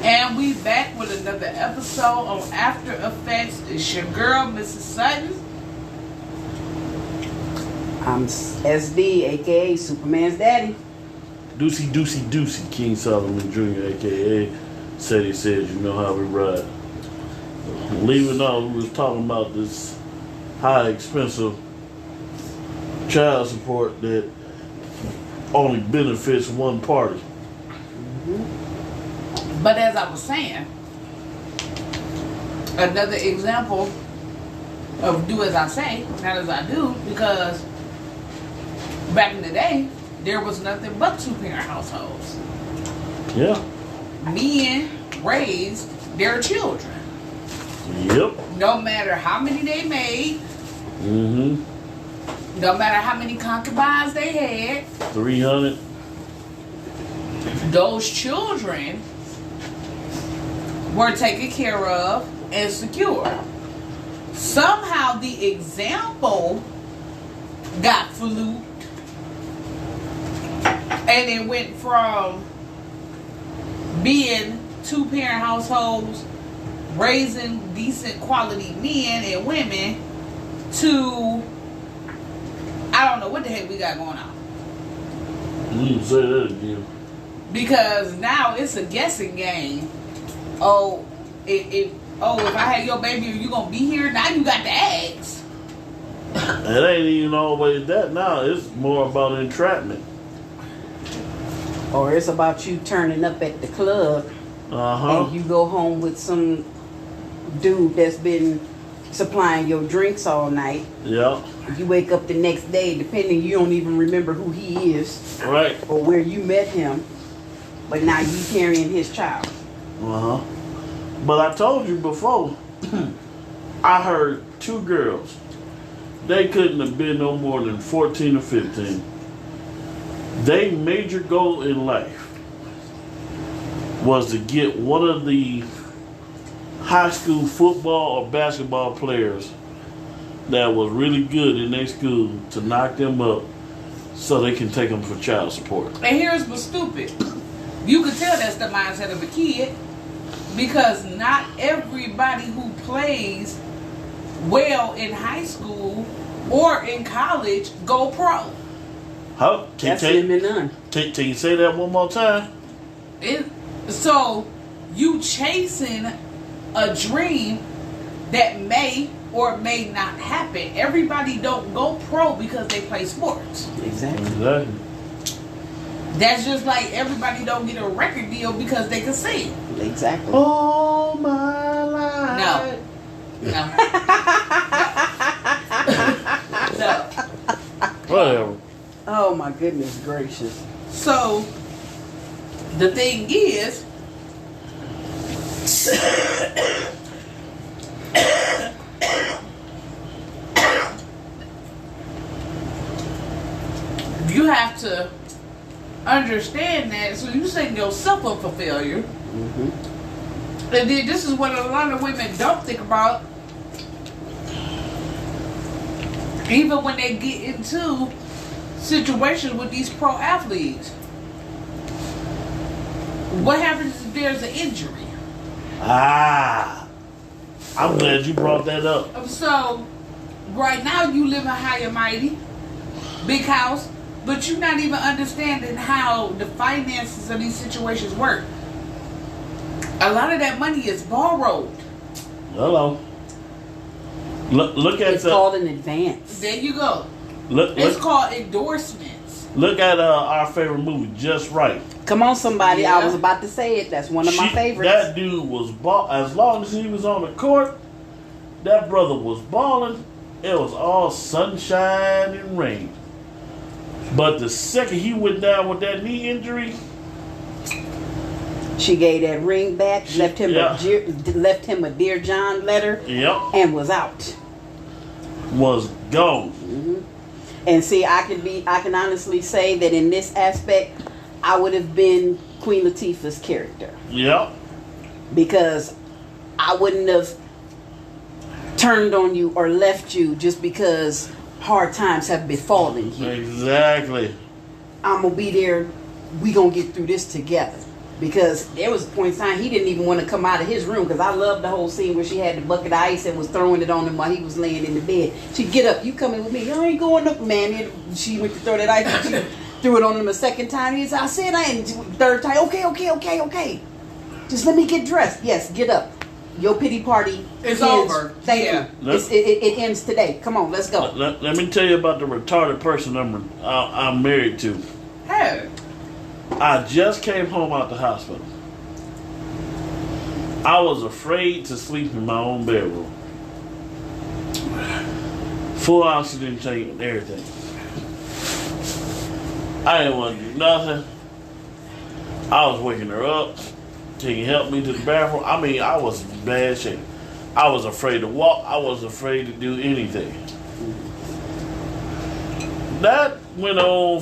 And we back with another episode on After Effects. It's your girl, Mrs. Sutton. I'm SD, aka Superman's daddy. Deucey, King Solomon Jr., aka Said he said, you know how we ride. Leaving out, we was talking about this high expensive child support that only benefits one party. But as I was saying, another example of do as I say, not as I do, because back in the day, there was nothing but two-parent households. Yeah. Men raised their children. Yep. No matter how many they made, no matter how many concubines they had, 300. those children were taken care of and secure. Somehow the example got fluked, and it went from being two-parent households raising decent quality men and women to I don't know what the heck we got going on. You can say that again. Because now it's a guessing game. Oh, if I had your baby, are you gonna be here? Now you got the eggs. It ain't even always that now. It's more about entrapment. Or it's about you turning up at the club and you go home with some dude that's been supplying your drinks all night. Yeah. You wake up the next day, depending, you don't even remember who he is. Right. Or where you met him. But now you carrying his child. But I told you before, I heard two girls. They couldn't have been no more than 14 or 15. Their major goal in life was to get one of the high school football or basketball players that was really good in their school to knock them up so they can take them for child support. And here's what's stupid. You can tell that's the mindset of a kid, because not everybody who plays well in high school or in college go pro. How? That's slim and none. Can you say that one more time? So you chasing a dream that may or may not happen. Everybody don't go pro because they play sports. Exactly. That's just like everybody don't get a record deal because they can sing. Exactly. All my life. No. No. Whatever. Oh my goodness gracious. So the thing is, you have to understand that. So you setting yourself up for failure. And then this is what a lot of women don't think about, even when they get into situations with these pro athletes. What happens if there's an injury? I'm glad you brought that up. So right now you live in high and mighty, big house, but you're not even understanding how the finances of these situations work. A lot of that money is borrowed. Hello. Look at it's called an advance. There you go. It's called endorsements. Look at our favorite movie, Just Right. Come on, somebody. Yeah. I was about to say it. That's one of my favorites. That dude was as long as he was on the court, that brother was balling. It was all sunshine and rain. But the second he went down with that knee injury, she gave that ring back, left him a Dear John letter, and was out. Was gone. And see, I can honestly say that in this aspect, I would have been Queen Latifah's character. Yep. Because I wouldn't have turned on you or left you just because hard times have befallen you. Exactly. I'm going to be there. We going to get through this together. Because there was a point in time he didn't even want to come out of his room, because I loved the whole scene where she had the bucket of ice and was throwing it on him while he was laying in the bed. She'd get up, you coming with me? I ain't going up, man. And she went to throw that ice and she threw it on him a second time. He said, I said I ain't. Third time, okay. Just let me get dressed. Yes, get up. Your pity party It's ends. over. Thank Yeah. you. It ends today. Come on, let's go. Let me tell you about the retarded person I'm married to. Hey. I just came home out the hospital. I was afraid to sleep in my own bedroom. Full oxygen tank and everything. I didn't want to do nothing. I was waking her up. Can you help me to the bathroom? I mean, I was in bad shape. I was afraid to walk. I was afraid to do anything. That went on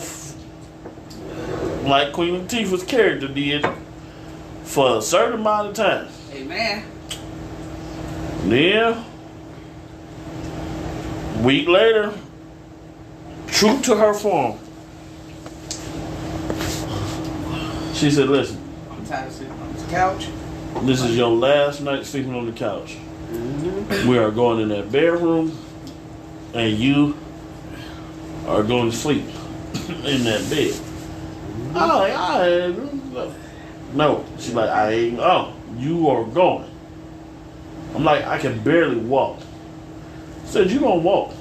like Queen Latifah's character did for a certain amount of time. Amen. Then, a week later, true to her form, she said, listen, I'm tired of sitting on this couch. this is your last night sleeping on the couch. We are going in that bedroom, and you are going to sleep in that bed. No. She's like, I ain't. Oh, you are going. I'm like, I can barely walk. Said, you gonna walk.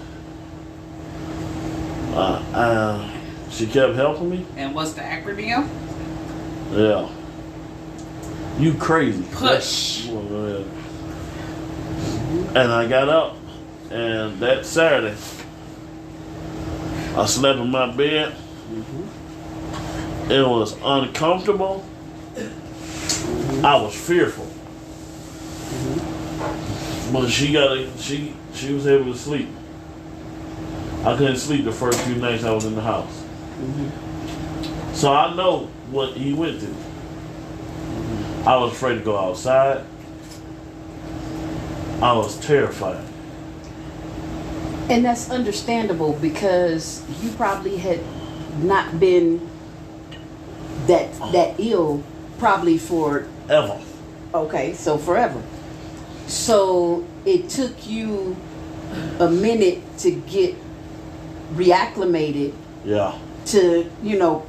She kept helping me. And what's the acronym? Yeah. You crazy. Push. And I got up, and that Saturday, I slept in my bed. It was uncomfortable. I was fearful. But she was able to sleep. I couldn't sleep the first few nights I was in the house. So I know what he went through. I was afraid to go outside. I was terrified. And that's understandable, because you probably had not been that ill probably for Ever. okay, so forever. So it took you a minute to get reacclimated Yeah. to,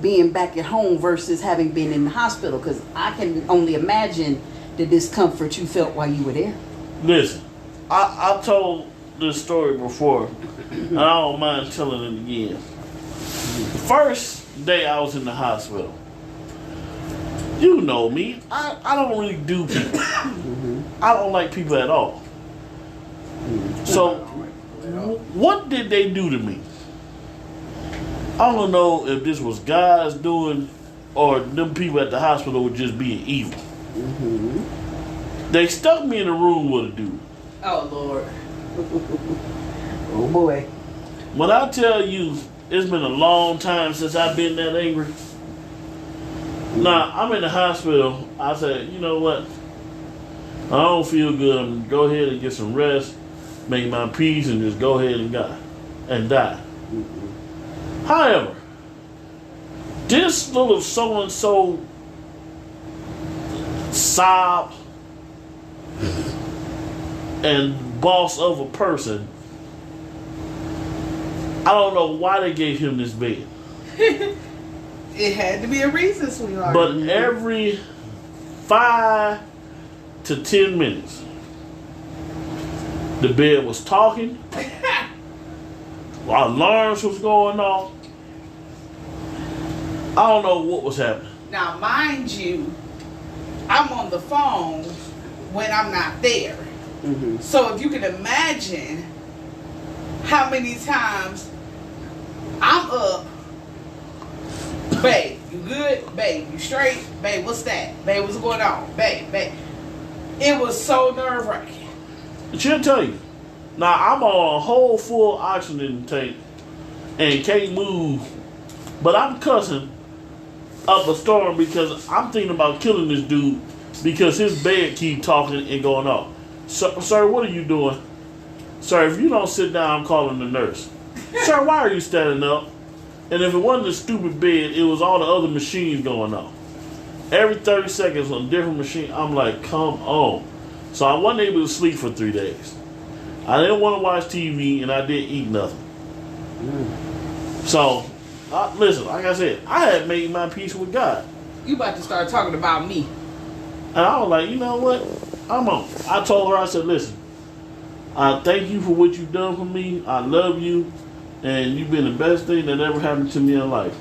being back at home versus having been in the hospital, because I can only imagine the discomfort you felt while you were there. Listen, I told this story before, and I don't mind telling it again. The first day I was in the hospital, you know me, I don't really do people. I don't like people at all. So, what did they do to me? I don't know if this was guys doing, or them people at the hospital were just being evil. They stuck me in a room with a dude. Oh, Lord. Oh boy. When I tell you it's been a long time since I've been that angry. Now, I'm in the hospital. I said, you know what? I don't feel good. I'm gonna go ahead and get some rest, make my peace, and just go ahead and die. However, this little so-and-so sob and boss of a person, I don't know why they gave him this bed. It had to be a reason, sweetheart. But every 5 to 10 minutes, the bed was talking, alarms was going off. I don't know what was happening. Now, mind you, I'm on the phone when I'm not there. So if you can imagine how many times I'm up, babe, you good? Babe, you straight? Babe, what's that? Babe, what's going on? Babe. It was so nerve-wracking. She'll tell you. Now, I'm on a whole full oxygen tank and can't move, but I'm cussing up a storm because I'm thinking about killing this dude because his bed keep talking and going off. Sir, what are you doing? Sir, if you don't sit down, I'm calling the nurse. Sir, why are you standing up? And if it wasn't a stupid bed, it was all the other machines going off. every 30 seconds on a different machine. I'm like, come on. So I wasn't able to sleep for 3 days. I didn't want to watch TV, and I didn't eat nothing. So, listen, like I said, I had made my peace with God. You about to start talking about me. And I was like, you know what? I'm on. I told her, I said, listen, I thank you for what you've done for me. I love you. And you've been the best thing that ever happened to me in life.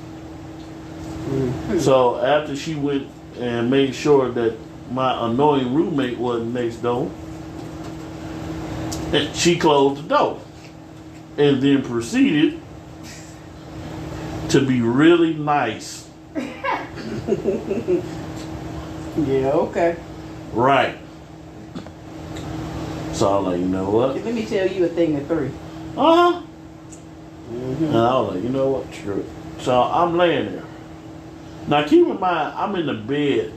So after she went and made sure that my annoying roommate wasn't next door, and she closed the door. And then proceeded to be really nice. Yeah, okay. Right. So I'm like, you know what? Let me tell you a thing or three. Uh-huh. And I was like, you know what? Screw it. So I'm laying there. Now keep in mind, I'm in a bed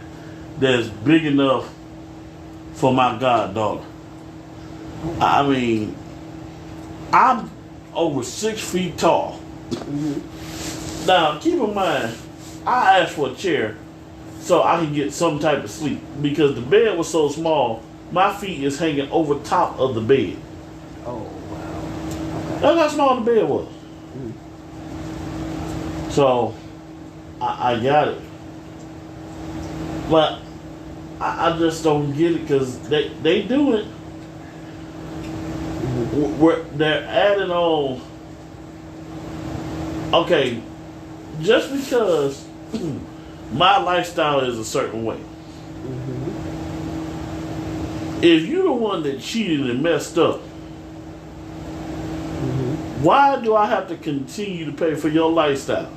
that's big enough for my goddaughter. I mean, I'm over 6 feet tall. Now keep in mind, I asked for a chair so I could get some type of sleep because the bed was so small, my feet is hanging over top of the bed. Oh, wow. That's how small the bed was. So, I got it. But, I just don't get it because they do it. They're adding on. Okay, just because my lifestyle is a certain way. If you're the one that cheated and messed up, why do I have to continue to pay for your lifestyle?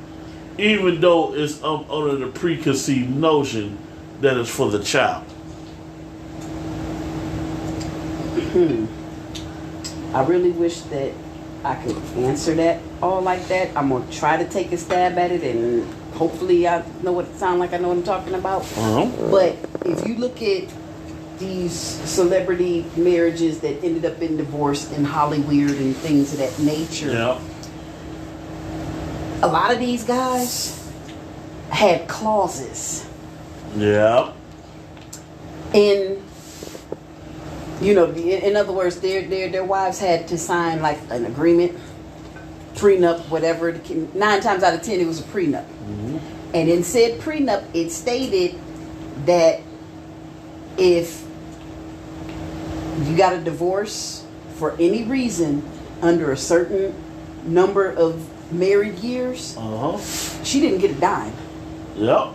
Even though it's under the preconceived notion that it's for the child. I really wish that I could answer that all like that. I'm going to try to take a stab at it, and hopefully I know what it sounds like. I know what I'm talking about. But if you look at these celebrity marriages that ended up in divorce in Hollywood and things of that nature, Yeah. a lot of these guys had clauses Yeah. in, you know, in other words, their wives had to sign like an agreement, prenup, whatever. 9 times out of 10, it was a prenup. And in said prenup, it stated that if you got a divorce for any reason under a certain number of married years, she didn't get a dime. Yep.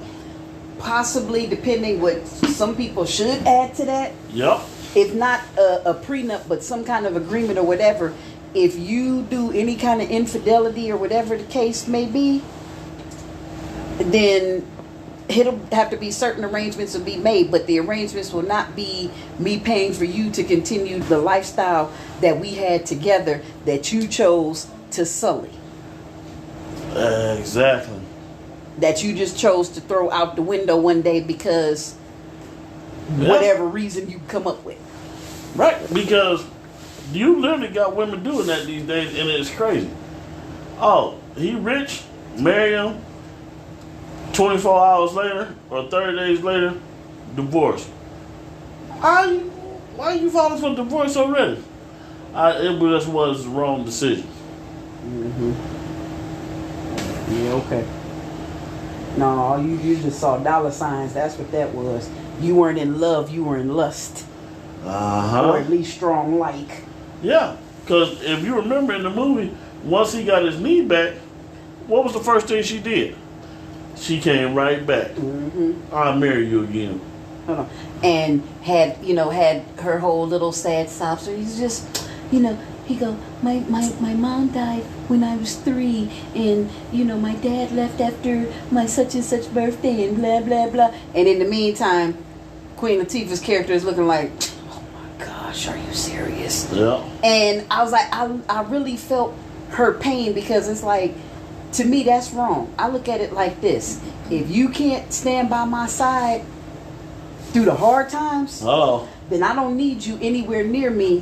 Possibly, depending what some people should add to that, Yep. if not a prenup, but some kind of agreement or whatever. If you do any kind of infidelity or whatever the case may be, then it'll have to be certain arrangements will be made, but the arrangements will not be me paying for you to continue the lifestyle that we had together that you chose to sully, Exactly. that you just chose to throw out the window one day because whatever reason you come up with. Right. Because you literally got women doing that these days, and it's crazy. Oh, he rich, marry him. 24 hours later or 30 days later, divorce. Why are you filing for divorce already? It just was the wrong decision. Yeah, okay. No, you just saw dollar signs. That's what that was. You weren't in love. You were in lust. Or at least strong like. Yeah, because if you remember in the movie, once he got his knee back, what was the first thing she did? She came right back. I'll marry you again. Hold on. And had her whole little sad sob story. He's just, he go, my mom died when I was 3, and my dad left after my such and such birthday, and blah blah blah. And in the meantime, Queen Latifah's character is looking like, oh my gosh, are you serious? Yeah. And I was like, I really felt her pain, because it's like, to me, that's wrong. I look at it like this: if you can't stand by my side through the hard times, then I don't need you anywhere near me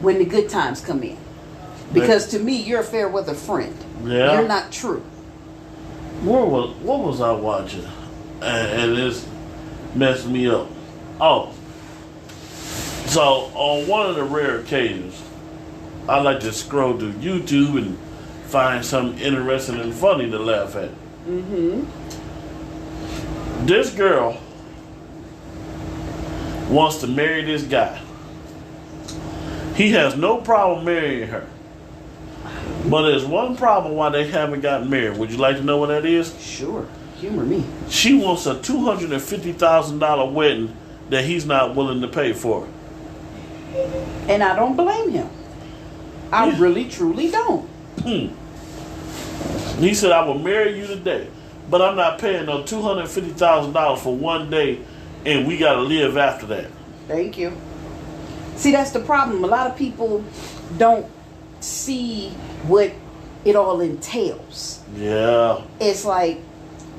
when the good times come in. Because to me, you're a fair weather friend. Yeah. You're not true. What was I watching? And messed me up. Oh. So, on one of the rare occasions, I like to scroll through YouTube and find something interesting and funny to laugh at. Mm-hmm. This girl wants to marry this guy. He has no problem marrying her. But there's one problem why they haven't gotten married. Would you like to know what that is? Sure. Humor me. She wants a $250,000 wedding that he's not willing to pay for. And I don't blame him. I Yeah. really, truly don't. He said, I will marry you today, but I'm not paying no $250,000 for one day, and we got to live after that. Thank you. See, that's the problem. A lot of people don't see what it all entails. Yeah. It's like,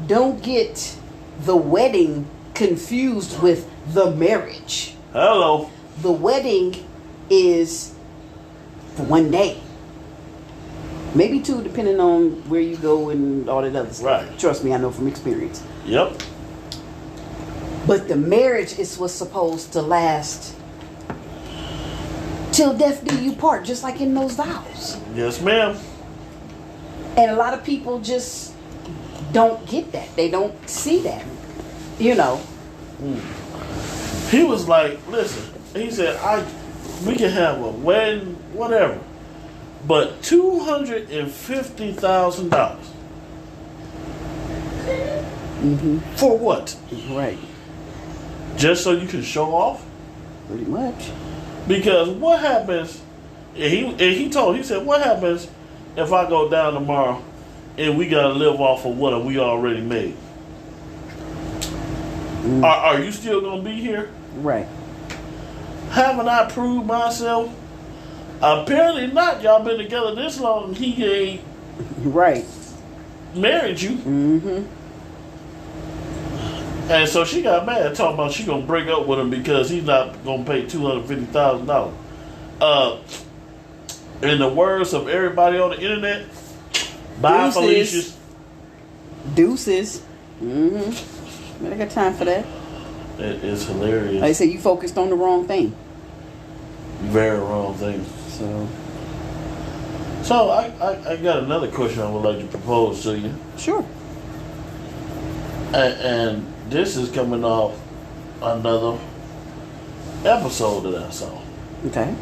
don't get the wedding confused with the marriage. Hello. The wedding is for one day. Maybe two, depending on where you go and all that other stuff. Right. Trust me, I know from experience. Yep. But the marriage is what's supposed to last till death do you part, just like in those vows. Yes, ma'am. And a lot of people just don't get that. They don't see that. You know. He was like, listen, he said, we can have a wedding, whatever, but $250,000. Mm-hmm. For what? Right. Just so you can show off? Pretty much. Because what happens, he said, what happens if I go down tomorrow and we got to live off of what we already made? Are you still going to be here? Right. Haven't I proved myself? Apparently not. Y'all been together this long and he ain't Right. married you. Mm-hmm. And so she got mad, talking about she gonna break up with him because he's not gonna pay $250,000. In the words of everybody on the internet, bye Deuces. Felicia's. Deuces. Mm-hmm. I got time for that. It is hilarious. Like I said, you focused on the wrong thing. Very wrong thing. So I got another question I would like to propose to you. Sure. And this is coming off another episode that I saw. Okay.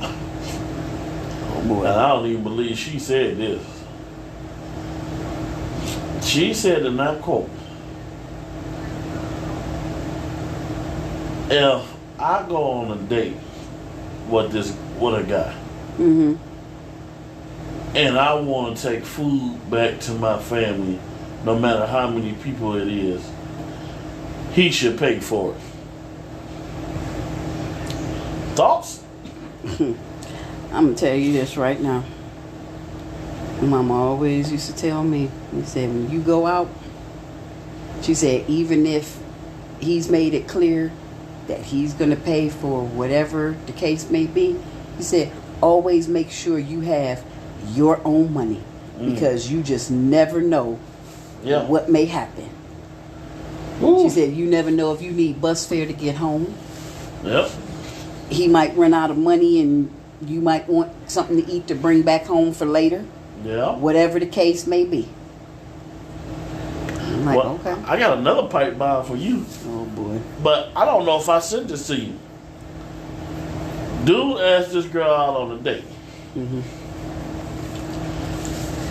Oh boy. And I don't even believe she said this. She said, and I quote, if I go on a date with a guy, Mm-hmm. and I want to take food back to my family, no matter how many people it is, he should pay for it. Thoughts? I'm gonna tell you this right now. Mama always used to tell me, she said, when you go out, she said, even if he's made it clear that he's gonna pay for whatever the case may be, he said, always make sure you have your own money because you just never know what may happen. Ooh. She said, you never know if you need bus fare to get home. Yep. He might run out of money and you might want something to eat to bring back home for later. Yeah. Whatever the case may be. I'm like, Well, okay. I got another pipe bomb for you, Oh boy. but I don't know if I sent this to you. Dude asked this girl out on a date. Mm-hmm.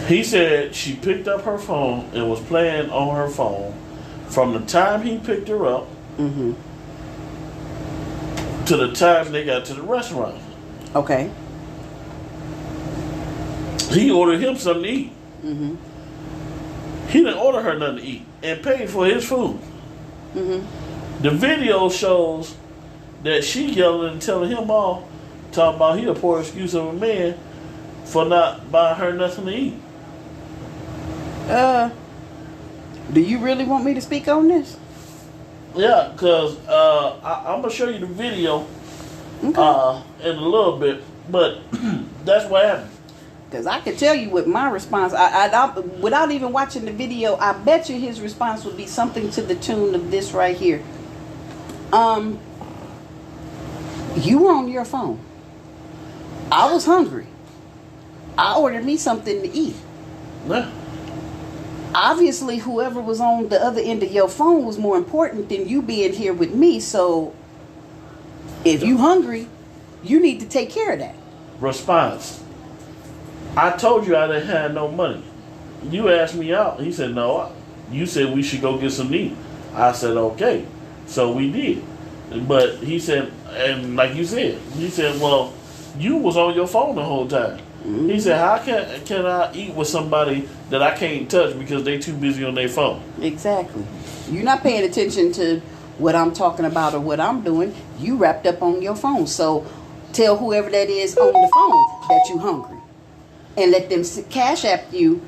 He said she picked up her phone and was playing on her phone from the time he picked her up Mm-hmm. to the time they got to the restaurant. Okay. He ordered him something to eat. Mm-hmm. He didn't order her nothing to eat and paid for his food. Mm-hmm. The video shows that she yelling and telling him off, talking about he a poor excuse of a man for not buying her nothing to eat. Do you really want me to speak on this? Yeah, because I'm going to show you the video Okay. in a little bit, but that's what happened. Because I can tell you what my response, I without even watching the video, I bet you his response would be something to the tune of this right here. You were on your phone. I was hungry. I ordered me something to eat. Yeah. Obviously, whoever was on the other end of your phone was more important than you being here with me. So, if you hungry, you need to take care of that. Response. I told you I didn't have no money. You asked me out. He said, no. You said we should go get some to eat. I said, okay. So we did. But he said, and like you said, he said, well, you was on your phone the whole time. Mm-hmm. He said, how can I eat with somebody that I can't touch because they too busy on their phone? Exactly. You're not paying attention to what I'm talking about or what I'm doing. You wrapped up on your phone. So tell whoever that is on the phone that you hungry. And let them cash app you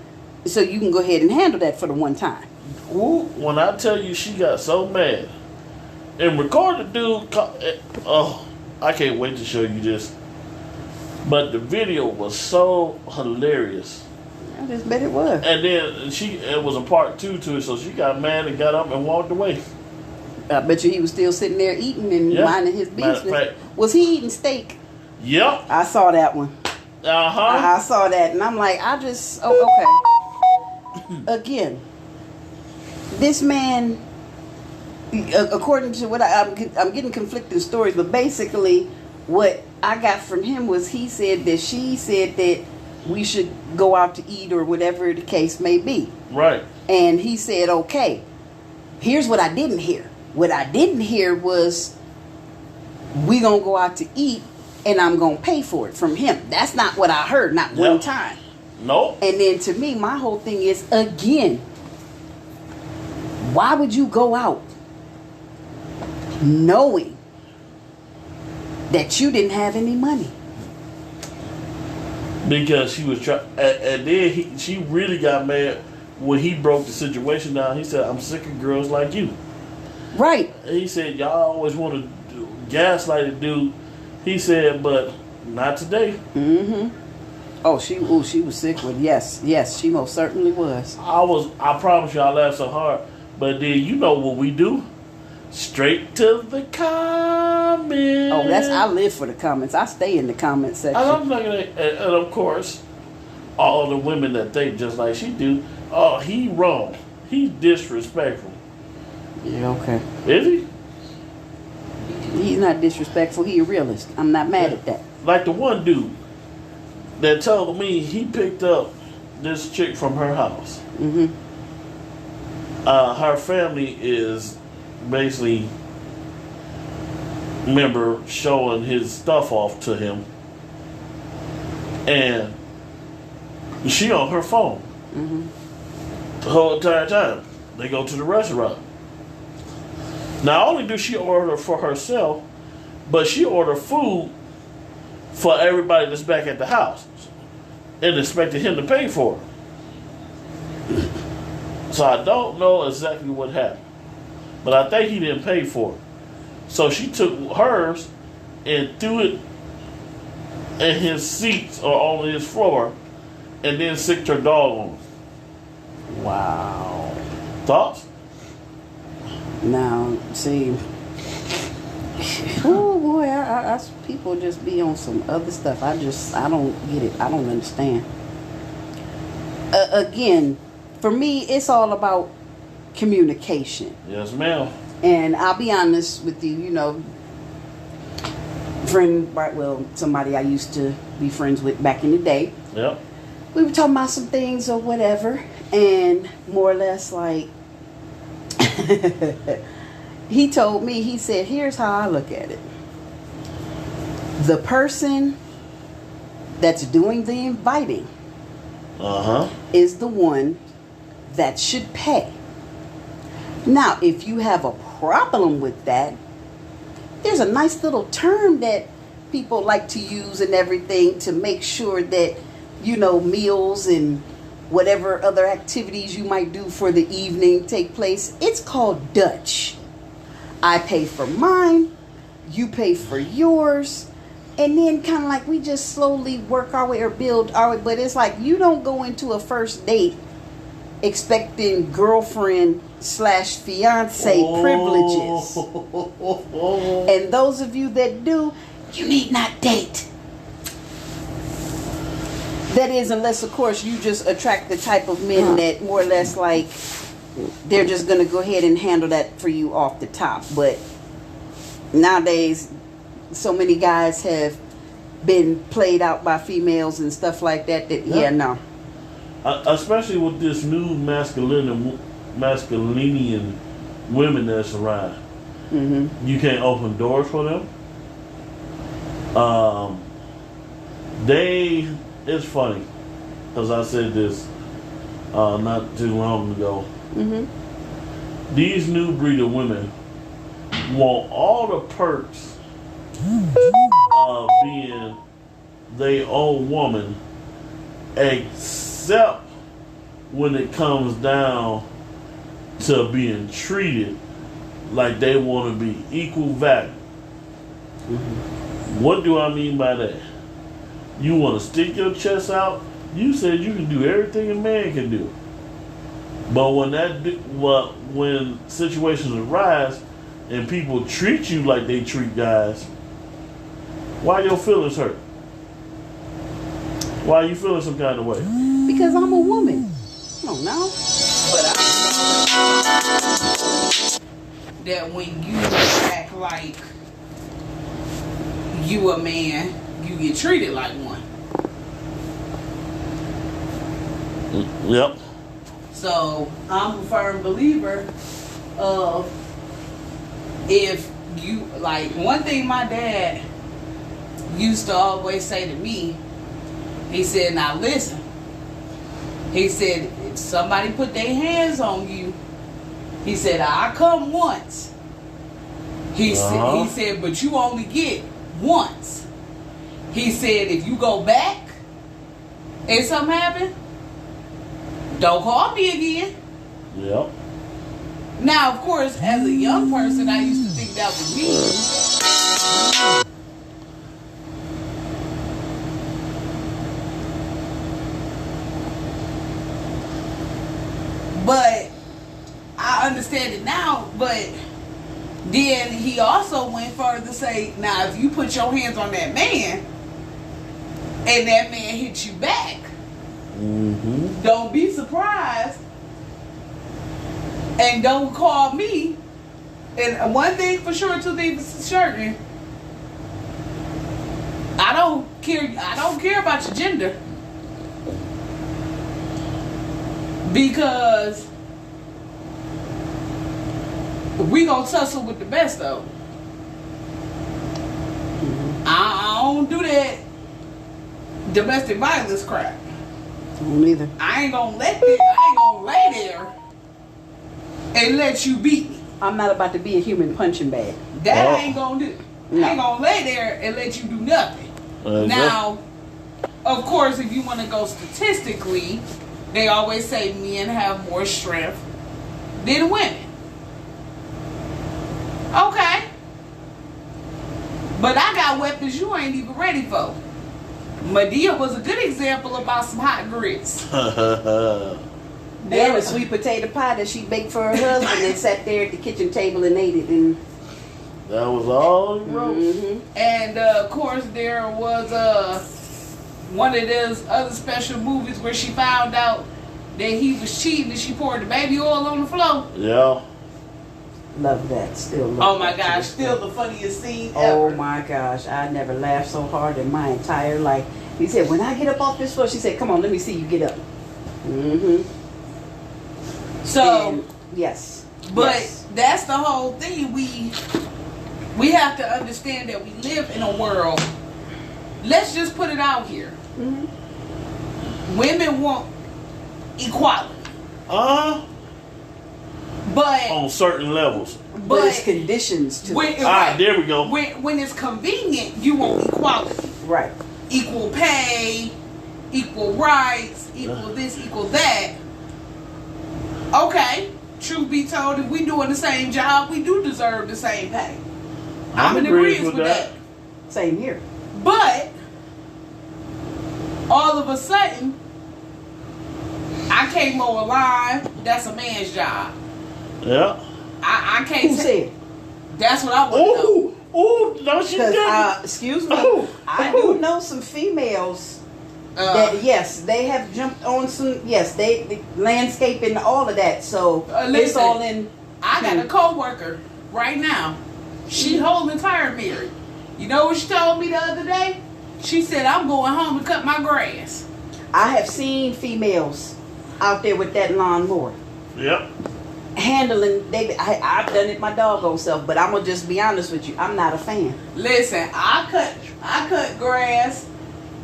so you can go ahead and handle that for the one time. Ooh, when I tell you she got so mad. And record the dude, oh, I can't wait to show you this. But the video was so hilarious. I just bet it was. And then it was a part 2 to it, so she got mad and got up and walked away. I bet you he was still sitting there eating and minding his business. Matter of fact, was he eating steak? Yep. I saw that one. Uh-huh. I saw that, and I'm like, okay. Again, this man, according to what I'm getting conflicting stories, but basically what I got from him was he said that she said that we should go out to eat or whatever the case may be. Right. And he said, okay. Here's what I didn't hear. What I didn't hear was we gonna go out to eat and I'm gonna pay for it from him. That's not what I heard, not one time. Nope. And then to me, my whole thing is, again, why would you go out knowing that you didn't have any money? Because she was trying, and then she really got mad when he broke the situation down. He said, I'm sick of girls like you. Right. And he said, y'all always want to gaslight a dude. He said, but not today. Mm-hmm. Oh, she was sick with, yes, she most certainly was. I promise you, I laughed so hard. But then you know what we do? Straight to the comments. Oh, I live for the comments. I stay in the comment section. And I'm not gonna, and of course, all the women that think just like she do, oh, he wrong. He's disrespectful. Yeah, okay. Is he? He's not disrespectful. He a realist. I'm not mad at that. Like the one dude that told me he picked up this chick from her house. Mm-hmm. Her family is basically, remember, showing his stuff off to him. And she on her phone. Mm-hmm. The whole entire time. They go to the restaurant. Not only does she order for herself, but she order food for everybody that's back at the house and expected him to pay for it. So I don't know exactly what happened, but I think he didn't pay for it. So she took hers and threw it in his seats or on his floor and then sicked her dog on him. Wow. Thoughts? Now, see, oh boy, I people just be on some other stuff. I don't get it. I don't understand. Again, for me, it's all about communication. Yes, ma'am. And I'll be honest with you, somebody I used to be friends with back in the day. Yep. We were talking about some things or whatever, and more or less like, he told me, he said, here's how I look at it. The person that's doing the inviting is the one that should pay. Now, if you have a problem with that, there's a nice little term that people like to use and everything to make sure that, meals and whatever other activities you might do for the evening take place. It's called Dutch. I pay for mine, you pay for yours, and then kind of like we just slowly work our way or build our way. But it's like you don't go into a first date expecting girlfriend / fiance privileges. And those of you that do, you need not date. That is, unless of course you just attract the type of men that more or less like they're just gonna go ahead and handle that for you off the top. But nowadays, so many guys have been played out by females and stuff like that. Yeah, no. Especially with this new masculine women that's around. Mm-hmm. You can't open doors for them. It's funny because I said this not too long ago. Mm-hmm. These new breed of women want all the perks of being their own woman, except when it comes down to being treated like they want to be equal value. Mm-hmm. What do I mean by that? You want to stick your chest out? You said you can do everything a man can do. But when situations arise and people treat you like they treat guys, why your feelings hurt? Why are you feeling some kind of way? Because I'm a woman. I don't know. But I that when you act like you a man, you get treated like one. Yep. So I'm a firm believer of if you like one thing my dad used to always say to me, he said, now listen, he said, if somebody put their hands on you, he said, I come once. He said, but you only get once. He said, if you go back and something happen, don't call me again. Yep. Now, of course, as a young person, I used to think that was me. But I understand it now. But then he also went further to say, now, if you put your hands on that man and that man hits you back, Mm-hmm. don't be surprised and don't call me. And one thing for sure, two things for certain, I don't care about your gender, because we gonna tussle with the best though. I don't do that domestic violence crap. Neither. I ain't gonna lay there and let you beat me. I'm not about to be a human punching bag. That I ain't gonna do. No. I ain't gonna lay there and let you do nothing. Now, of course, if you want to go statistically, they always say men have more strength than women. Okay. But I got weapons you ain't even ready for. Medea was a good example about some hot grits. They had a sweet potato pie that she baked for her husband and sat there at the kitchen table and ate it. And that was all he wrote. mm-hmm. And of course, there was one of those other special movies where she found out that he was cheating and she poured the baby oil on the floor. Yeah. Love that. Still love Oh my that. gosh, still the funniest scene ever. Oh my gosh, I never laughed so hard in my entire life. He said, when I get up off this floor, she said, come on, let me see you get up. Mm-hmm. So, And, yes. but yes. that's the whole thing. We have to understand that we live in a world. Let's just put it out here. Mm-hmm. Women want equality. But On certain levels. But it's conditions to when, it. There we go. When it's convenient, you want equality. Right. Equal pay, equal rights, equal this, equal that. Okay, truth be told, if we doing the same job, we do deserve the same pay. I'm in agreement with that. Same here. But all of a sudden, I can't mow a lawn. That's a man's job. Yeah. I can't Who say. said? That's what I want to know. Ooh, no, she Because, didn't. excuse me, Oh. I do know some females that, yes, they have jumped on some, yes, they landscaping, all of that. So it's listen, all in. I got a coworker right now. She whole entire married. You know what she told me the other day? She said, I'm going home to cut my grass. I have seen females out there with that lawnmower Yep. handling. I've done it my doggone self, but I'm gonna just be honest with you. I'm not a fan. Listen, I cut grass,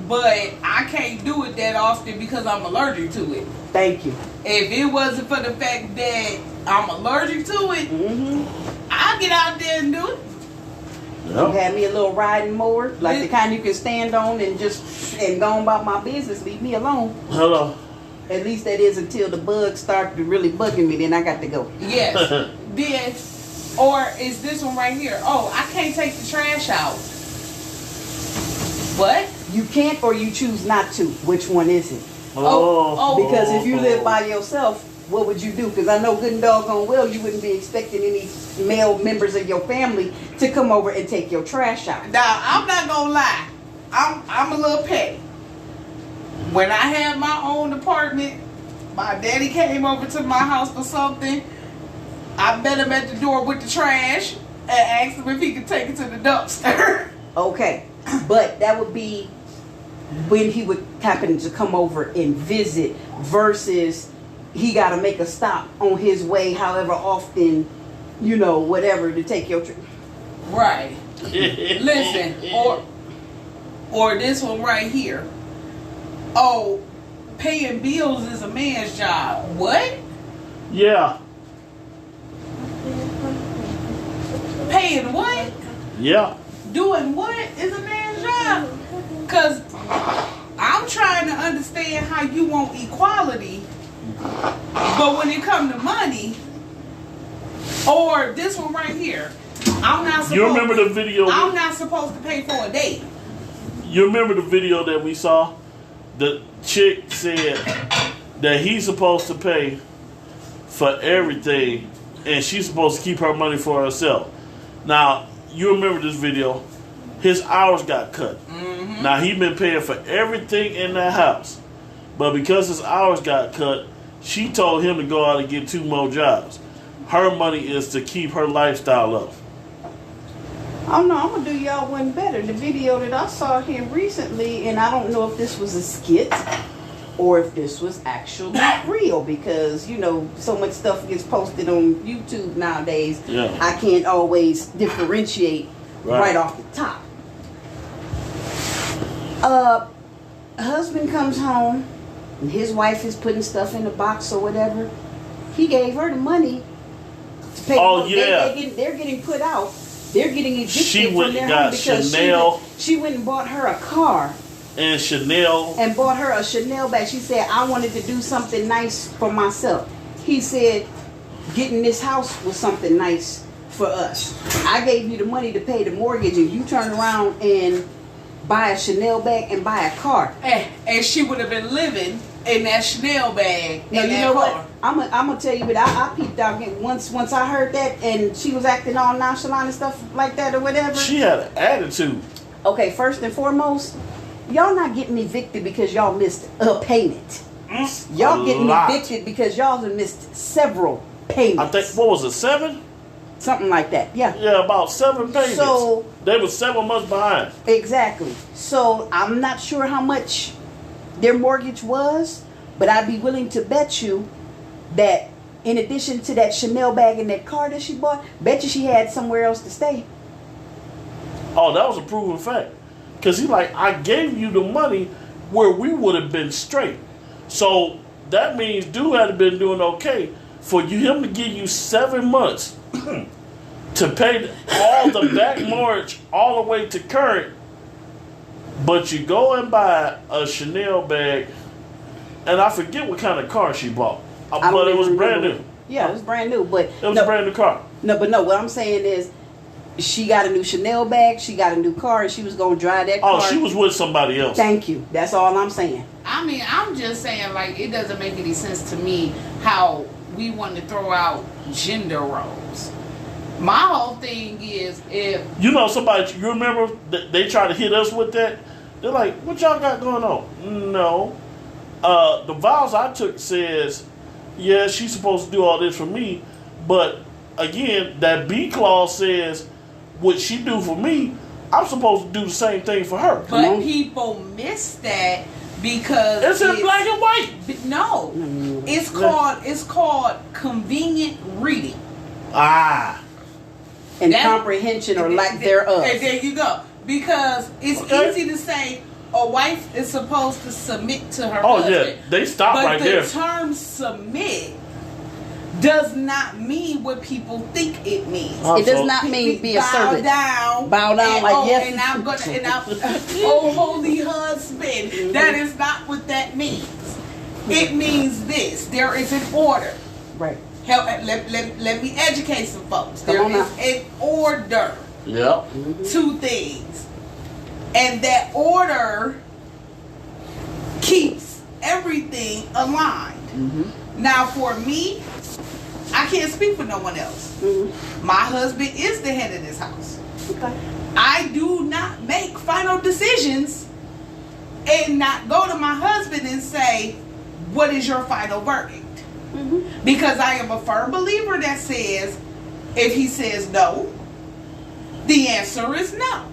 but I can't do it that often because I'm allergic to it. Thank you. If it wasn't for the fact that I'm allergic to it, Mm-hmm. I'll get out there and do it. You Yep. had me a little riding mower, like the kind you can stand on and go on about my business. Leave me alone. Hello. At least that is until the bugs start to really bugging me. Then I got to go. Yes. Then, or is this one right here? Oh, I can't take the trash out. What? You can't, or you choose not to. Which one is it? Oh, Because if you live by yourself, what would you do? Because I know good and doggone well you wouldn't be expecting any male members of your family to come over and take your trash out. Now, I'm not gonna lie. I'm a little petty. When I had my own apartment, my daddy came over to my house for something. I met him at the door with the trash and asked him if he could take it to the dumpster. Okay, but that would be when he would happen to come over and visit versus he got to make a stop on his way, however often, whatever, to take your trip. Right. Listen, or this one right here. Oh, paying bills is a man's job. What? Yeah. Paying what? Yeah. Doing what is a man's job? Because I'm trying to understand how you want equality, but when it comes to money, or this one right here, I'm not supposed You remember the video? I'm not supposed to pay for a date. You remember the video that we saw? The chick said that he's supposed to pay for everything and she's supposed to keep her money for herself. Now, you remember this video. His hours got cut. Mm-hmm. Now, he been paying for everything in that house. But because his hours got cut, she told him to go out and get 2 more jobs. Her money is to keep her lifestyle up. Oh no, I'm gonna do y'all one better. The video that I saw here recently, and I don't know if this was a skit or if this was actually real, because so much stuff gets posted on YouTube nowadays. Yeah. I can't always differentiate right off the top. Husband comes home and his wife is putting stuff in the box or whatever. He gave her the money to pay. Oh, yeah. They're getting put out. They're getting evicted She from went their and home got because Chanel. She went and bought her a car And Chanel. and bought her a Chanel bag. She said, I wanted to do something nice for myself. He said, getting this house was something nice for us. I gave you the money to pay the mortgage and you turn around and buy a Chanel bag and buy a car. And she would have been living in that Chanel bag. Now, in you that know car. what? I'm gonna tell you, but I peeped out once I heard that and she was acting all nonchalant and stuff like that or whatever. She had an attitude. Okay, first and foremost, y'all not getting evicted because y'all missed a payment. Y'all A getting lot. evicted because y'all have missed several payments. I think, what was it, 7? Something like that, yeah. Yeah, about 7 payments. So- they were 7 months behind. Exactly. So I'm not sure how much their mortgage was, but I'd be willing to bet you that in addition to that Chanel bag and that car that she bought, bet you she had somewhere else to stay. Oh, that was a proven fact. Because he like, I gave you the money where we would have been straight. So that means dude had been doing okay for him to give you 7 months to pay all the back mortgage all the way to current. But you go and buy a Chanel bag, and I forget what kind of car she bought. I don't But it even was brand remember. new. Yeah, it was brand new, but It was a brand new car. No, what I'm saying is, she got a new Chanel bag, she got a new car, and she was gonna drive that car. Oh, she was with somebody else. Thank you. That's all I'm saying. I mean, I'm just saying, like, it doesn't make any sense to me how we want to throw out gender roles. My whole thing is, if You know, somebody, you remember they try to hit us with that? They're like, what y'all got going on? No. The vows I took says, yeah, she's supposed to do all this for me. But again, that B clause says, what she do for me, I'm supposed to do the same thing for her. but people miss that because It's in black and white. No, it's called convenient reading. Ah. And That- comprehension or lack thereof. And there you go. Because it's Okay. easy to say a wife is supposed to submit to her Oh, husband. yeah. They stop but right the there. term submit does not mean what people think it means. It does not mean be a servant. Down. Bow down and, like, yes. And I'm gonna oh holy husband. That is not what that means. It means this. There is an order. Right. Help, let me educate some folks. Come There on is now. an order Yep. to things. And that order keeps everything aligned. Now for me, I can't speak for no one else. My husband is the head of this house. Okay. I do not make final decisions and not go to my husband and say, what is your final verdict? Because I am a firm believer that says, if he says no, the answer is no.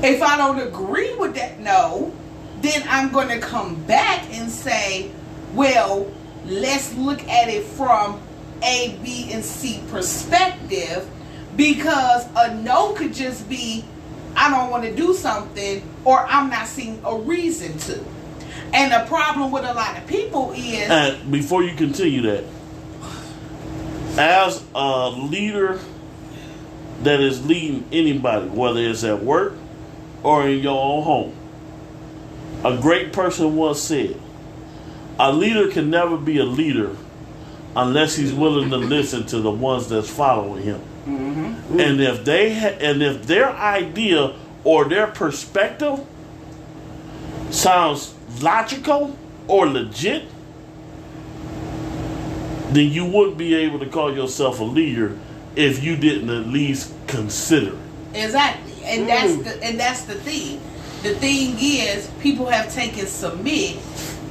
If I don't agree with that no, then I'm going to come back and say, well, let's look at it from A, B, and C perspective, because a no could just be, I don't want to do something, or I'm not seeing a reason to. And the problem with a lot of people is, And before you continue that, as a leader that is leading anybody, whether it's at work or in your own home, a great person once said, a leader can never be a leader unless he's willing to listen to the ones that's following him. And if if their idea or their perspective sounds logical or legit, then you wouldn't be able to call yourself a leader if you didn't at least consider it. exactly, and that's the thing. The thing is, people have taken submit,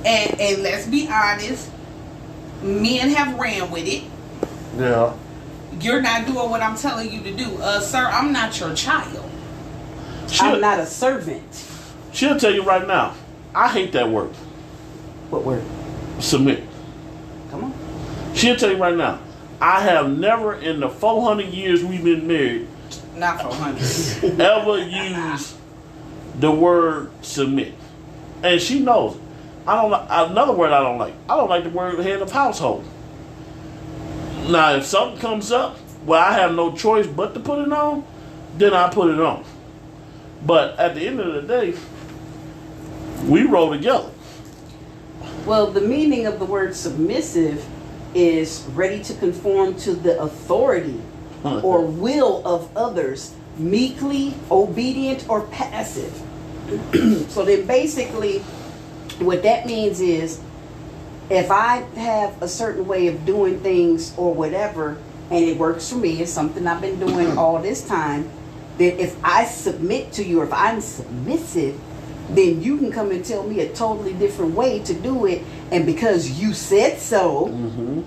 and let's be honest, men have ran with it. Yeah. You're not doing what I'm telling you to do, sir. I'm not your child. I'm not a servant. She'll tell you right now, I hate that word. What word? Submit. Come on. She'll tell you right now, I have never in the 400 years we've been married Not for hundreds. ever used the word submit. And she knows it. I don't like another word I don't like. I don't like the word head of household. Now if something comes up where I have no choice but to put it on, then I put it on. But at the end of the day, we roll together. Well, the meaning of the word submissive is ready to conform to the authority or will of others, meekly, obedient, or passive. So then basically what that means is, if I have a certain way of doing things or whatever, and it works for me, it's something I've been doing all this time, that if I submit to you, or if I'm submissive, then you can come and tell me a totally different way to do it, and because you said so,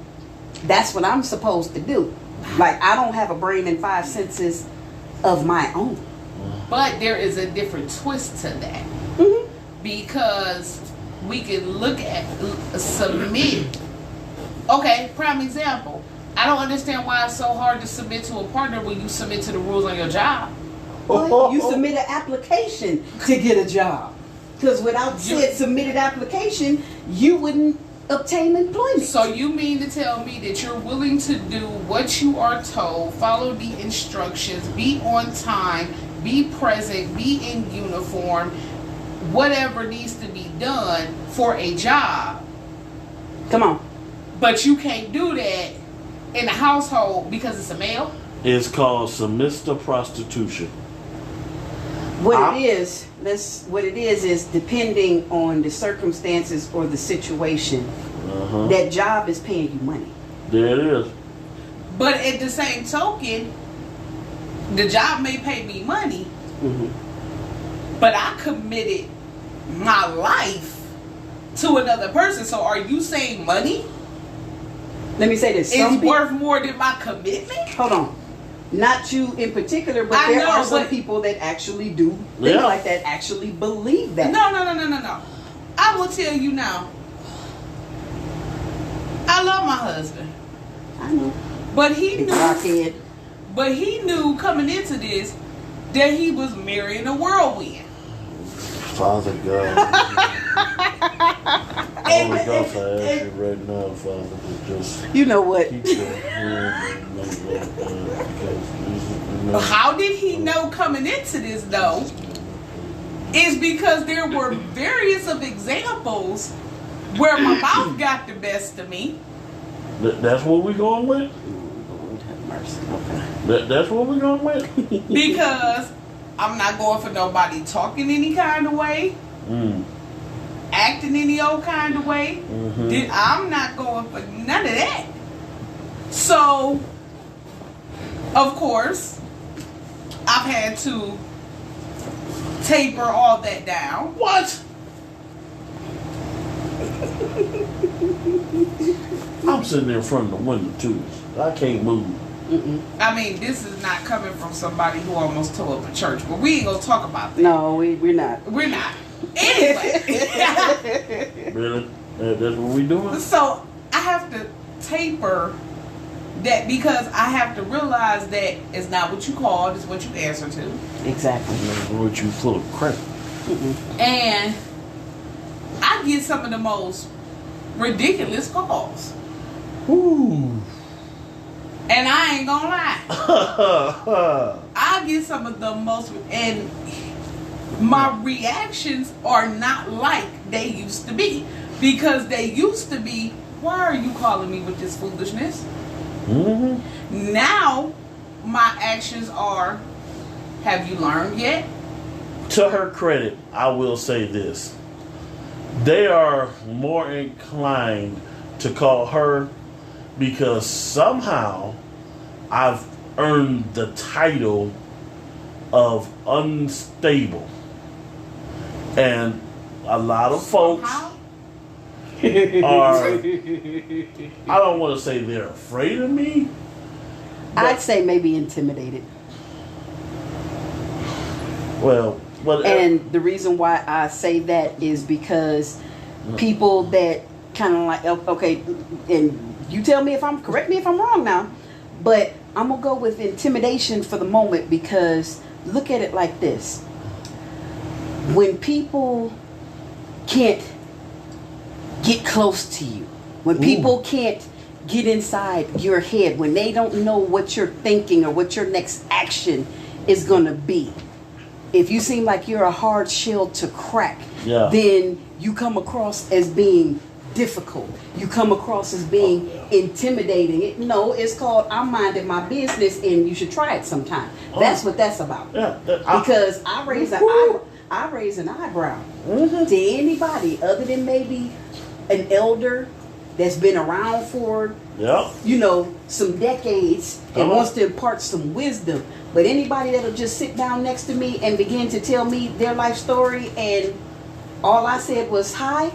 that's what I'm supposed to do. Like, I don't have a brain and 5 senses of my own. But there is a different twist to that. Because we can look at submit. Okay, prime example. I don't understand why it's so hard to submit to a partner when you submit to the rules on your job. Well, you submit an application to get a job. Because without said submitted application, you wouldn't obtain employment. So you mean to tell me that you're willing to do what you are told, follow the instructions, be on time, be present, be in uniform, whatever needs to be done for a job, Come on. but you can't do that in a household because it's a male? It's called submissive prostitution. What it is depending on the circumstances or the situation, that job is paying you money. There it is. But at the same token, the job may pay me money, but I committed my life to another person. So are you saying money Let me say this. is worth more than my commitment? Hold on. Not you in particular, but there are some people that actually do think like that, actually believe that. No. I will tell you now. I love my husband. I know. But he knew. Rockhead. But he knew coming into this that he was marrying a whirlwind. Father God. Holy Ghost, I ask you right now, Father, to just You know what? keep your hand on me, Lord God, because How did he know coming into this though? Is because there were various of examples where my mouth got the best of me. That's what we're going with? Lord have mercy. Okay. That's what we're going with? Because I'm not going for nobody talking any kind of way, acting any old kind of way. I'm not going for none of that. So, of course, I've had to taper all that down. What? I'm sitting there in front of the window too. I can't move. I mean, this is not coming from somebody who almost tore up a church, but we ain't gonna talk about that. No, we're not. We're not. Anyway. Really? That's what we doing? So I have to taper that because I have to realize that it's not what you called, it's what you answer to. Exactly. What you full of crap. And I get some of the most ridiculous calls. Ooh. And I ain't gonna lie. I get some of the most, and my reactions are not like they used to be. Because they used to be, why are you calling me with this foolishness? Now, my actions are, have you learned yet? To her credit, I will say this. They are more inclined to call her because somehow I've earned the title of unstable. And a lot of folks Somehow? are, I don't want to say they're afraid of me. I'd say maybe intimidated. Well, And the reason why I say that is because people that kind of like, okay, and you tell me if I'm, correct me if I'm wrong now, but I'm going to go with intimidation for the moment because look at it like this. When people can't get close to you, when people can't get inside your head, when they don't know what you're thinking or what your next action is going to be, if you seem like you're a hard shell to crack, then you come across as being difficult. You come across as being intimidating. It's called I'm minding my business and you should try it sometime. That's what that's about. Because I raise an eyebrow to anybody other than maybe an elder that's been around for some decades and wants to impart some wisdom. But anybody that'll just sit down next to me and begin to tell me their life story and all I said was hi,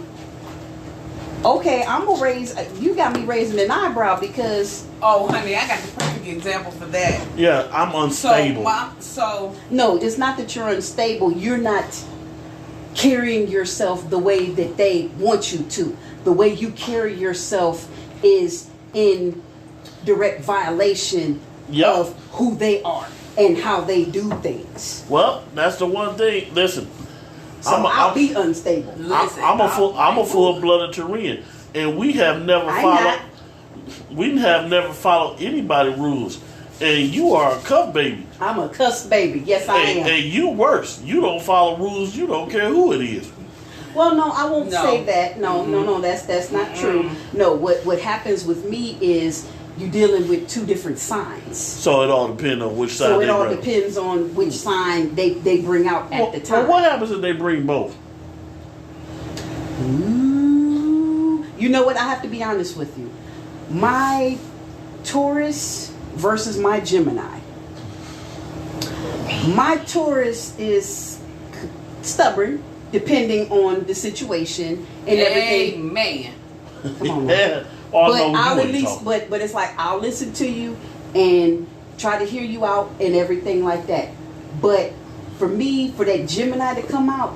okay, I'm gonna you got me raising an eyebrow because Oh, honey, I got the perfect example for that. Yeah, I'm unstable. No, it's not that you're unstable. You're not carrying yourself the way that they want you to. The way you carry yourself is in direct violation of who they are and how they do things. Well, that's the one thing. Listen, so I'll be unstable. I'm a full-blooded Tyrian, and we have never followed anybody's rules. And you are a cuff baby. I'm a cuss baby. Yes, I am. And you worse. You don't follow rules. You don't care who it is. Well, no, I won't say that. No, that's not true. No, what happens with me is you're dealing with two different signs. So it all depends on which side So it they all bring. depends on which sign they bring out at the time. Well, what happens if they bring both? Ooh. You know what? I have to be honest with you. My Taurus versus my Gemini. My Taurus is stubborn, depending on the situation and everything. Amen. Come on, now. Yeah. Oh, But I know I'll you at ain't least, talking. but it's like I'll listen to you and try to hear you out and everything like that. But for me, for that Gemini to come out,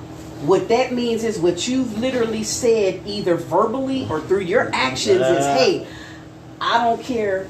what that means is what you've literally said, either verbally or through your actions, is hey, I don't care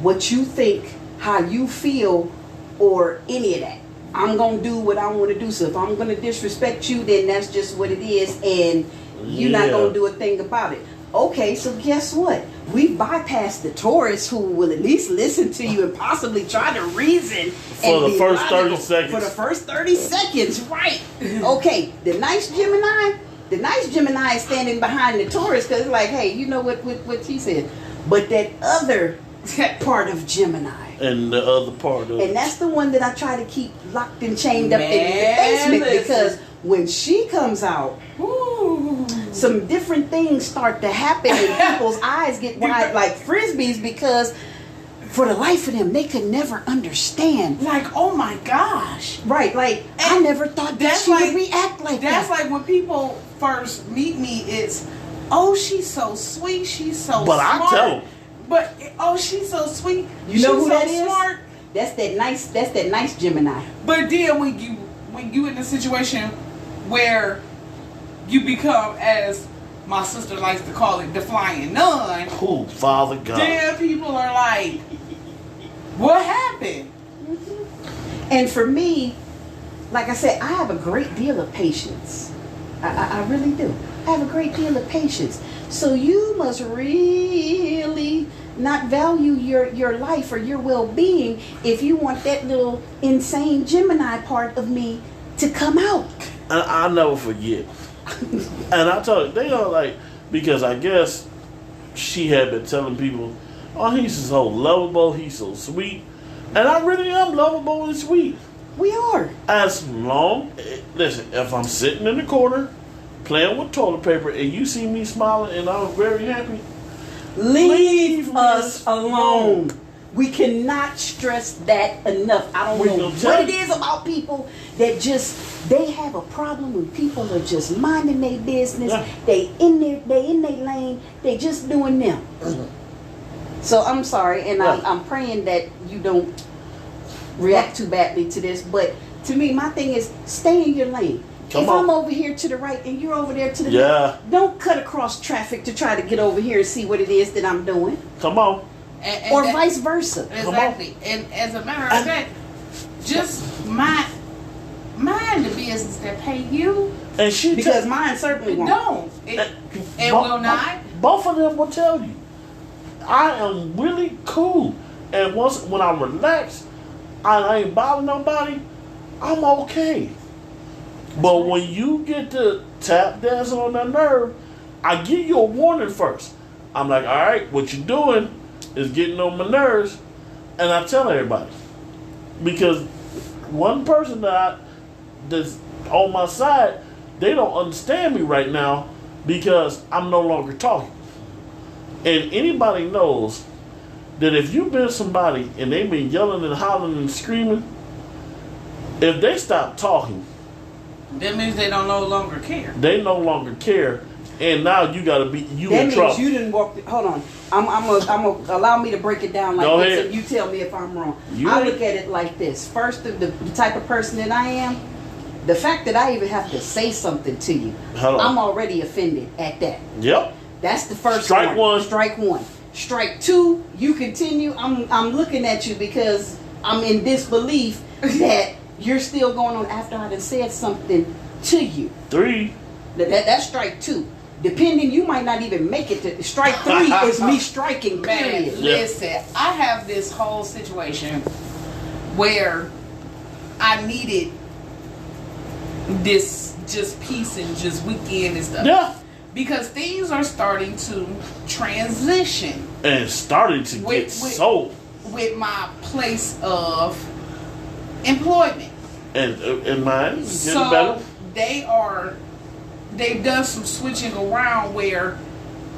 what you think, how you feel, or any of that. I'm gonna do what I want to do. So if I'm gonna disrespect you, then that's just what it is, and you're not Yeah. gonna do a thing about it. Okay, so guess what? We've bypassed the Taurus, who will at least listen to you and possibly try to reason For the be first 30 logical. seconds. For the first 30 seconds, right? Okay, the nice Gemini is standing behind the Taurus because it's like, hey, you know what he said. But that other part of Gemini, And the other part of and that's the one that I try to keep locked and chained up in the Man, basement, listen. because when she comes out, Ooh. some different things start to happen and people's eyes get wide like frisbees, because for the life of them, they could never understand. Like, oh my gosh. Right, like, I And never thought that that's she like- would react like That's that. like when people first meet me, it's, oh, she's so sweet, she's so But I smart. tell 'em. But, oh, she's so sweet, You know she's who so that is? smart. That's that nice Gemini. But then when you in a situation where you become, as my sister likes to call it, the flying nun, oh, Father God. then people are like, what happened? And for me, like I said, I have a great deal of patience. I really do. I have a great deal of patience. So you must really not value your life or your well-being if you want that little insane Gemini part of me to come out. And I'll never forget. And I told you, they are like, because I guess she had been telling people, oh, he's so lovable, he's so sweet. And I really am lovable and sweet. We are. As long, listen, if I'm sitting in the corner playing with toilet paper and you see me smiling and I'm very happy, Leave Leave us us alone. We cannot stress that enough. I don't We know gonna what tell it you. is about people that they have a problem when people are just minding their business. Yeah. They in their lane. They just doing them. So I'm sorry, and Yeah. I'm praying that you don't react too badly to this. But to me, my thing is stay in your lane. Come if on. I'm over here to the right and you're over there to the Yeah. left, don't cut across traffic to try to get over here and see what it is that I'm doing, come on. And or that- vice versa. Exactly. And as a matter of fact, just mind the business that pay you. And she Because mine certainly won't. Don't. It will not. Both of them will tell you. I am really cool. And when I relax, I ain't bothering nobody, I'm okay. But when you get to tap dancing on that nerve, I give you a warning first. I'm like, all right, what you're doing is getting on my nerves. And I tell everybody. Because one person that's on my side, they don't understand me right now because I'm no longer talking. And anybody knows that if you've been somebody and they've been yelling and hollering and screaming, if they stop talking, That means they don't no longer care. they no longer care. And now you gotta be That in means trouble. you didn't walk. Hold on. I'm gonna allow me to break it down like Go this, ahead. and you tell me if I'm wrong. You I ain't- look at it like this. First, the type of person that I am, the fact that I even have to say something to you, Hold on. I'm already offended at that. Yep. That's the first Strike one. Strike one. Strike two. You continue. I'm looking at you because I'm in disbelief that you're still going on after I done said something to you. 3. That's strike two. Depending, you might not even make it to strike three. Is me striking. Man, Period. listen, I have this whole situation where I needed this just peace and just weekend and stuff. Yeah. Because things are starting to transition. And starting to get sold. With my place of employment. And mine is getting So better. they've done some switching around where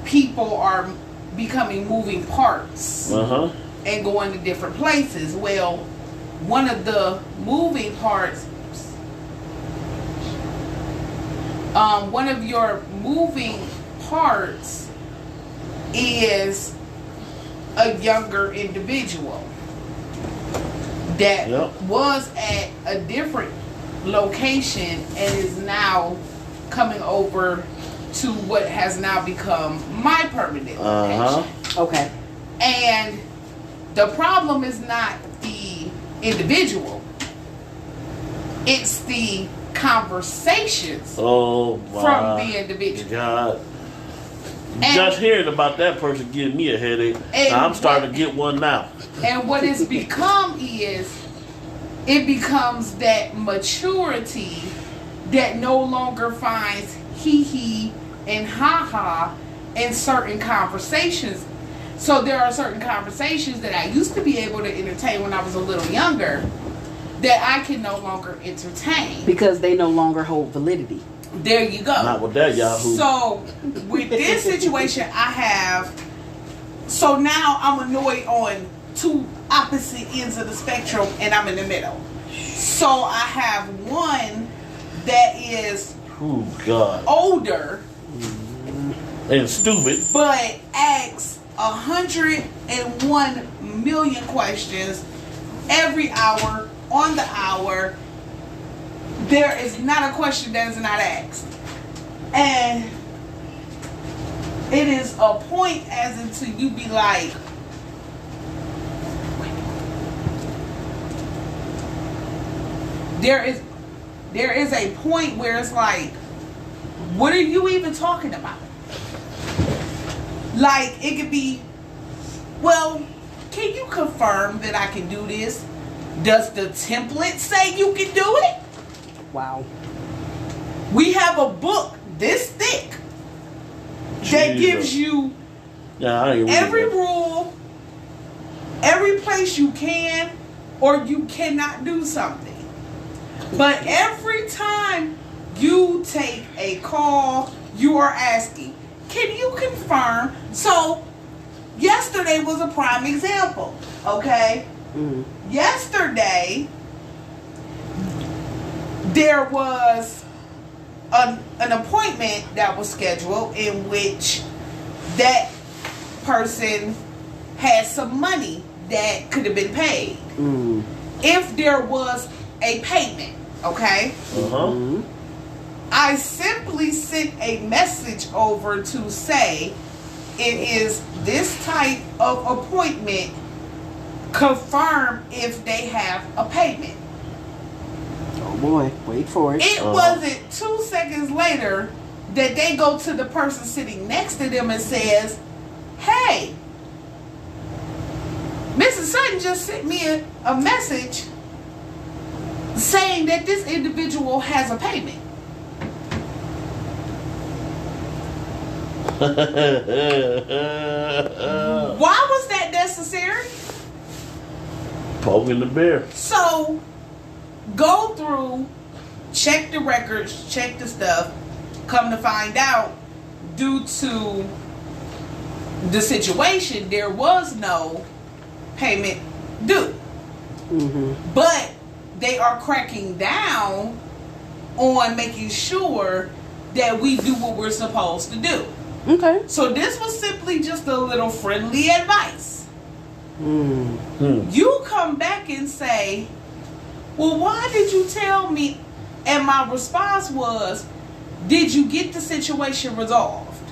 people are becoming moving parts and going to different places. Well, one of the moving parts, one of your moving parts is a younger individual that was at a different location and is now coming over to what has now become my permanent location. Okay. And the problem is not the individual, it's the conversations from the individual. God. And Just hearing about that person giving me a headache. I'm starting to get one now. And what it's become is, it becomes that maturity that no longer finds hee and ha in certain conversations. So there are certain conversations that I used to be able to entertain when I was a little younger that I can no longer entertain. Because they no longer hold validity. There you go. Not with that Yahoo. So with this situation so now I'm annoyed on two opposite ends of the spectrum and I'm in the middle. So I have one that is older and stupid, but asks 101 million questions every hour on the hour. There is not a question that is not asked. And it is a point as until you be like, there is a point where it's like, what are you even talking about? Like, it could be, well, can you confirm that I can do this? Does the template say you can do it? Wow. We have a book this thick that gives you every rule, every place you can or you cannot do something. But every time you take a call, you are asking, can you confirm? So yesterday was a prime example, okay? Yesterday, there was an appointment that was scheduled in which that person had some money that could have been paid. If there was a payment, okay? I simply sent a message over to say it is this type of appointment. Confirm if they have a payment. Oh boy, wait for it. It wasn't 2 seconds later that they go to the person sitting next to them and says, hey, Mrs. Sutton just sent me a message saying that this individual has a payment. Why was that necessary? Poking the bear. So, go through, check the records, check the stuff, come to find out, due to the situation, there was no payment due. But they are cracking down on making sure that we do what we're supposed to do. Okay. So this was simply just a little friendly advice. You come back and say, well, why did you tell me? And my response was, did you get the situation resolved?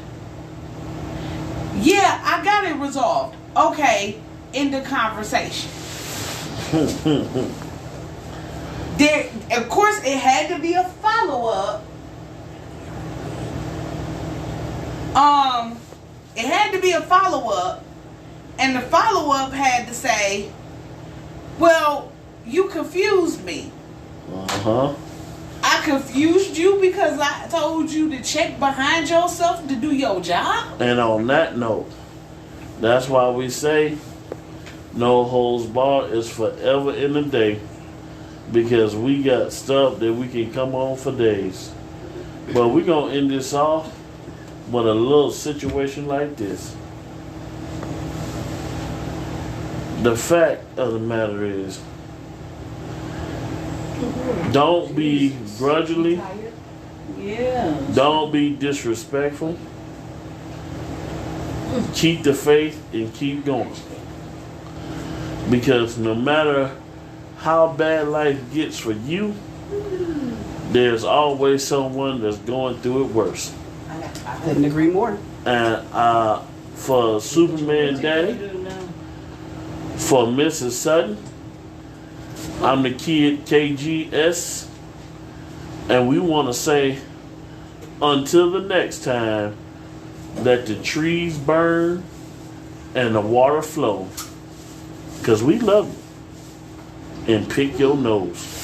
Yeah, I got it resolved. Okay, end the conversation. There, of course, it had to be a follow-up. It had to be a follow-up, and the follow-up had to say, well, you confused me. I confused you because I told you to check behind yourself to do your job. And on that note, That's why we say no holds barred is forever in the day, because we got stuff that we can come on for days. But we're going to end this off with a little situation like this. The fact of the matter is, don't be grudgingly, Yeah. don't be disrespectful. Keep the faith and keep going. Because no matter how bad life gets for you, there's always someone that's going through it worse. I couldn't agree more. And for Superman Daddy, for Mrs. Sutton, I'm the kid KGS, and we want to say until the next time, let the trees burn and the water flow, because we love you. And pick your nose.